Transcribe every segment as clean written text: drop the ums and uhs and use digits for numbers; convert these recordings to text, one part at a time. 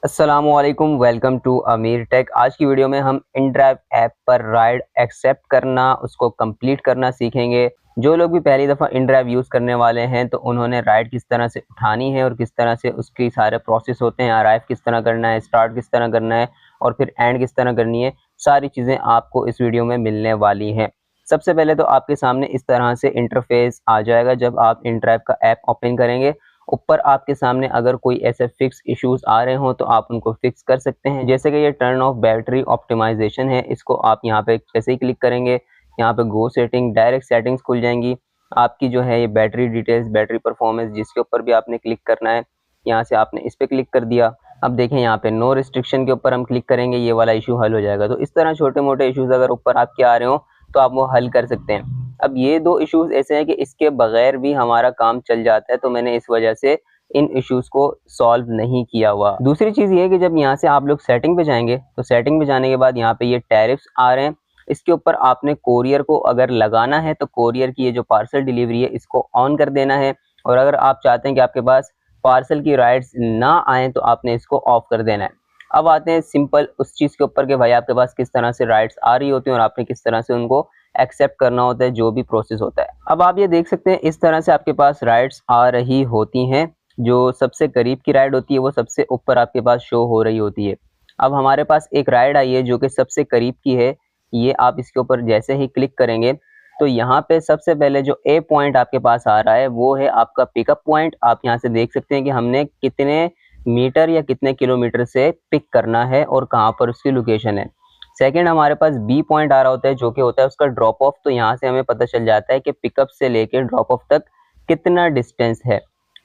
अस्सलामुअलैकुम, welcome to अमीर take. आज की वीडियो में हम इनड्राइव ऐप पर राइड एक्सेप्ट करना, उसको कंप्लीट करना सीखेंगे। जो लोग भी पहली दफ़ा इनड्राइव यूज़ करने वाले हैं तो उन्होंने राइड किस तरह से उठानी है और किस तरह से उसकी सारे प्रोसेस होते हैं, अराइव किस तरह करना है, स्टार्ट किस तरह करना है और फिर एंड किस तरह करनी है, सारी चीज़ें आपको इस वीडियो में मिलने वाली हैं। सबसे पहले तो आपके सामने इस तरह से इंटरफेस आ जाएगा जब आप इनड्राइव का ऐप ओपन करेंगे। ऊपर आपके सामने अगर कोई ऐसे फिक्स इश्यूज आ रहे हो तो आप उनको फिक्स कर सकते हैं, जैसे कि ये टर्न ऑफ बैटरी ऑप्टिमाइजेशन है। इसको आप यहाँ पे जैसे ही क्लिक करेंगे, यहाँ पे गो सेटिंग, डायरेक्ट सेटिंग्स खुल जाएंगी। आपकी जो है ये बैटरी डिटेल्स, बैटरी परफॉर्मेंस, जिसके ऊपर भी आपने क्लिक करना है, यहाँ से आपने इस पर क्लिक कर दिया। अब देखें यहाँ पे नो रिस्ट्रिक्शन के ऊपर हम क्लिक करेंगे, ये वाला इशू हल हो जाएगा। तो इस तरह छोटे मोटे इश्यूज अगर ऊपर आपके आ रहे हो तो आप वो हल कर सकते हैं। अब ये दो इश्यूज ऐसे हैं कि इसके बगैर भी हमारा काम चल जाता है, तो मैंने इस वजह से इन इश्यूज को सॉल्व नहीं किया हुआ। दूसरी चीज़ ये है कि जब यहाँ से आप लोग सेटिंग पे जाएंगे तो सेटिंग पे जाने के बाद यहाँ पे ये टैरिफ्स आ रहे हैं, इसके ऊपर आपने कोरियर को अगर लगाना है तो कोरियर की ये जो पार्सल डिलीवरी है इसको ऑन कर देना है, और अगर आप चाहते हैं कि आपके पास पार्सल की राइड्स ना आए तो आपने इसको ऑफ कर देना है। अब आते हैं सिंपल उस चीज़ के ऊपर कि भाई आपके पास किस तरह से राइड्स आ रही होती हैं और आपने किस तरह से उनको एक्सेप्ट करना होता है, जो भी प्रोसेस होता है। अब आप ये देख सकते हैं इस तरह से आपके पास राइड्स आ रही होती हैं। जो सबसे करीब की राइड होती है वो सबसे ऊपर आपके पास शो हो रही होती है। अब हमारे पास एक राइड आई है जो कि सबसे करीब की है। ये आप इसके ऊपर जैसे ही क्लिक करेंगे तो यहाँ पे सबसे पहले जो ए पॉइंट आपके पास आ रहा है वो है आपका पिकअप पॉइंट। आप यहाँ से देख सकते हैं कि हमने कितने मीटर या कितने किलोमीटर से पिक करना है और कहाँ पर उसकी लोकेशन है। सेकंड हमारे पास बी पॉइंट आ रहा होता है जो कि होता है उसका ड्रॉप ऑफ। तो यहाँ से हमें पता चल जाता है कि पिकअप से लेके ड्रॉप ऑफ तक कितना डिस्टेंस है।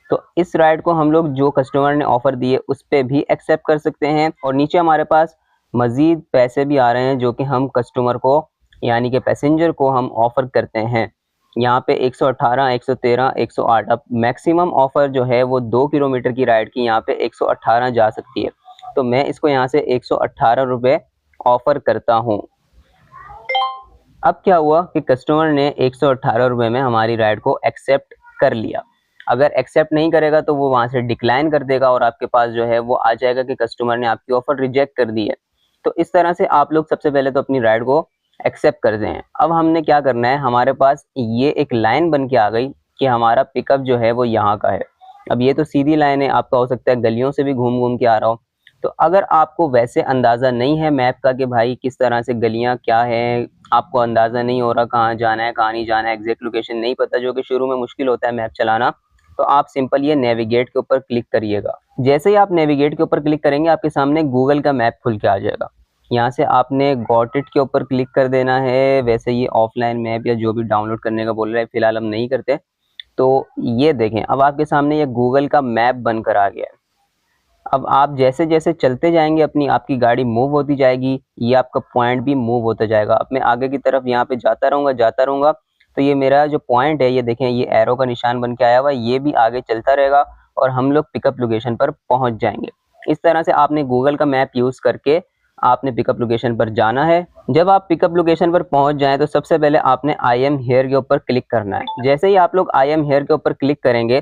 तो इस राइड को हम लोग जो कस्टमर ने ऑफर दिए उस पर भी एक्सेप्ट कर सकते हैं। और नीचे हमारे पास मजीद पैसे भी आ रहे हैं जो कि हम कस्टमर को यानी कि पैसेंजर को हम ऑफर करते हैं। यहाँ पे 118, 113, 108, अब मैक्सिमम ऑफर जो है वो 2 किलोमीटर की राइड की यहाँ पे 118 जा सकती है। तो मैं इसको यहाँ से 118 रुपये ऑफर करता हूँ। अब क्या हुआ कि कस्टमर ने 118 रुपये में हमारी राइड को एक्सेप्ट कर लिया। अगर एक्सेप्ट नहीं करेगा तो वो वहाँ से डिक्लाइन कर देगा और आपके पास जो है वो आ जाएगा कि कस्टमर ने आपकी ऑफर रिजेक्ट कर दी है। तो इस तरह से आप लोग सबसे पहले तो अपनी राइड को एक्सेप्ट कर दें। अब हमने क्या करना है, हमारे पास ये एक लाइन बन के आ गई कि हमारा पिकअप जो है वो यहाँ का है। अब ये तो सीधी लाइन है, आपका हो सकता है गलियों से भी घूम घूम के आ रहा हो। तो अगर आपको वैसे अंदाज़ा नहीं है मैप का कि भाई किस तरह से गलियाँ क्या हैं, आपको अंदाज़ा नहीं हो रहा कहाँ जाना है कहाँ नहीं जाना है, एग्जैक्ट लोकेशन नहीं पता, जो कि शुरू में मुश्किल होता है मैप चलाना, तो आप सिंपल ये नेविगेट के ऊपर क्लिक करिएगा। जैसे ही आप नेविगेट के ऊपर क्लिक करेंगे आपके सामने गूगल का मैप खुल के आ जाएगा। यहाँ से आपने गॉट इट के ऊपर क्लिक कर देना है। वैसे ये ऑफलाइन मैप या जो भी डाउनलोड करने का बोल रहा है, फिलहाल हम नहीं करते। तो ये देखें अब आपके सामने ये गूगल का मैप बनकर आ गया है। अब आप जैसे जैसे चलते जाएंगे अपनी आपकी गाड़ी मूव होती जाएगी, ये आपका पॉइंट भी मूव होता जाएगा। अब मैं आगे की तरफ यहाँ पे जाता रहूँगा तो ये मेरा जो पॉइंट है, ये देखें ये एरो का निशान बन के आया हुआ है, ये भी आगे चलता रहेगा और हम लोग पिकअप लोकेशन पर पहुँच जाएंगे। इस तरह से आपने गूगल का मैप यूज़ करके आपने पिकअप लोकेशन पर जाना है। जब आप पिकअप लोकेशन पर पहुंच जाएं तो सबसे पहले आपने आई एम हेयर के ऊपर क्लिक करना है। जैसे ही आप लोग आई एम हेयर के ऊपर क्लिक करेंगे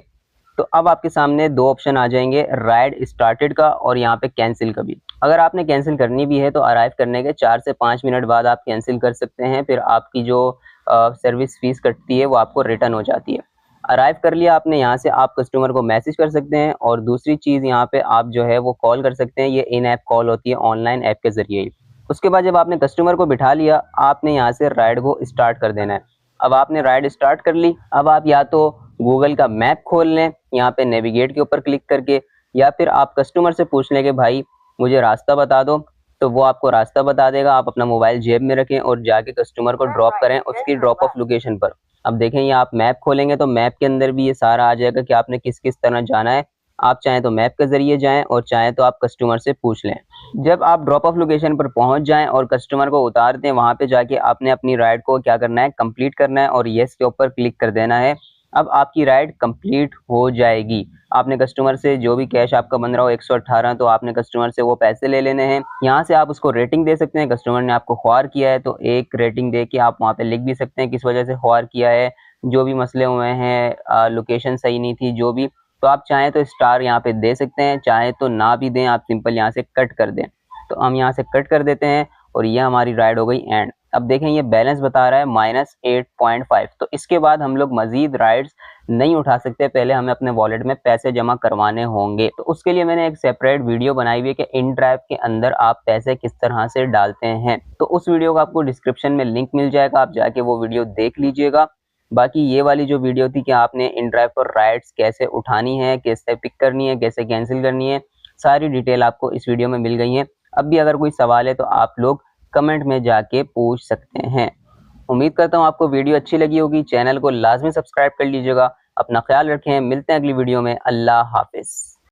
तो अब आपके सामने दो ऑप्शन आ जाएंगे, राइड स्टार्टेड का और यहाँ पे कैंसिल का भी। अगर आपने कैंसिल करनी भी है तो अराइव करने के 4 से 5 मिनट बाद आप कैंसिल कर सकते हैं, फिर आपकी जो सर्विस फीस कटती है वो आपको रिटर्न हो जाती है। अराइव कर लिया आपने, यहाँ से आप कस्टमर को मैसेज कर सकते हैं और दूसरी चीज़ यहाँ पे आप जो है वो कॉल कर सकते हैं। ये इन ऐप कॉल होती है ऑनलाइन ऐप के ज़रिए ही। उसके बाद जब आपने कस्टमर को बिठा लिया, आपने यहाँ से राइड को स्टार्ट कर देना है। अब आपने राइड स्टार्ट कर ली। अब आप या तो गूगल का मैप खोल लें यहाँ पे नेविगेट के ऊपर क्लिक करके, या फिर आप कस्टमर से पूछ लें कि भाई मुझे रास्ता बता दो, तो वो आपको रास्ता बता देगा। आप अपना मोबाइल जेब में रखें और जाके कस्टमर को ड्रॉप करें उसकी ड्रॉप ऑफ लोकेशन पर। अब देखें ये आप मैप खोलेंगे तो मैप के अंदर भी ये सारा आ जाएगा कि आपने किस किस तरह जाना है। आप चाहें तो मैप के ज़रिए जाएं और चाहें तो आप कस्टमर से पूछ लें। जब आप ड्रॉप ऑफ लोकेशन पर पहुंच जाएं और कस्टमर को उतार दें, वहां पे जाके आपने अपनी राइड को क्या करना है, कंप्लीट करना है और येस के ऊपर क्लिक कर देना है। अब आपकी राइड कंप्लीट हो जाएगी। आपने कस्टमर से जो भी कैश आपका बन रहा हो 118, तो आपने कस्टमर से वो पैसे ले लेने हैं। यहाँ से आप उसको रेटिंग दे सकते हैं। कस्टमर ने आपको ख्वार किया है तो एक रेटिंग दे के आप वहाँ पे लिख भी सकते हैं किस वजह से ख्वार किया है, जो भी मसले हुए हैं, लोकेशन सही नहीं थी, जो भी तो आप चाहें तो स्टार यहाँ पे दे सकते हैं, चाहे तो ना भी दें, आप सिंपल यहाँ से कट कर दें। तो हम यहाँ से कट कर देते हैं और ये हमारी राइड हो गई एंड। अब देखें ये बैलेंस बता रहा है -8.5। तो इसके बाद हम लोग मजीद राइड्स नहीं उठा सकते, पहले हमें अपने वॉलेट में पैसे जमा करवाने होंगे। तो उसके लिए मैंने एक सेपरेट वीडियो बनाई हुई है कि InDrive के अंदर आप पैसे किस तरह से डालते हैं। तो उस वीडियो का आपको डिस्क्रिप्शन में लिंक मिल जाएगा, आप जाके वो वीडियो देख लीजिएगा। बाकी ये वाली जो वीडियो थी कि आपने InDrive पर राइड्स कैसे उठानी है, कैसे पिक करनी है, कैसे कैंसिल करनी है, सारी डिटेल आपको इस वीडियो में मिल गई है। अब भी अगर कोई सवाल है तो आप लोग कमेंट में जाके पूछ सकते हैं। उम्मीद करता हूँ आपको वीडियो अच्छी लगी होगी। चैनल को लाजमी सब्सक्राइब कर लीजिएगा। अपना ख्याल रखें, मिलते हैं अगली वीडियो में। अल्लाह हाफिज़।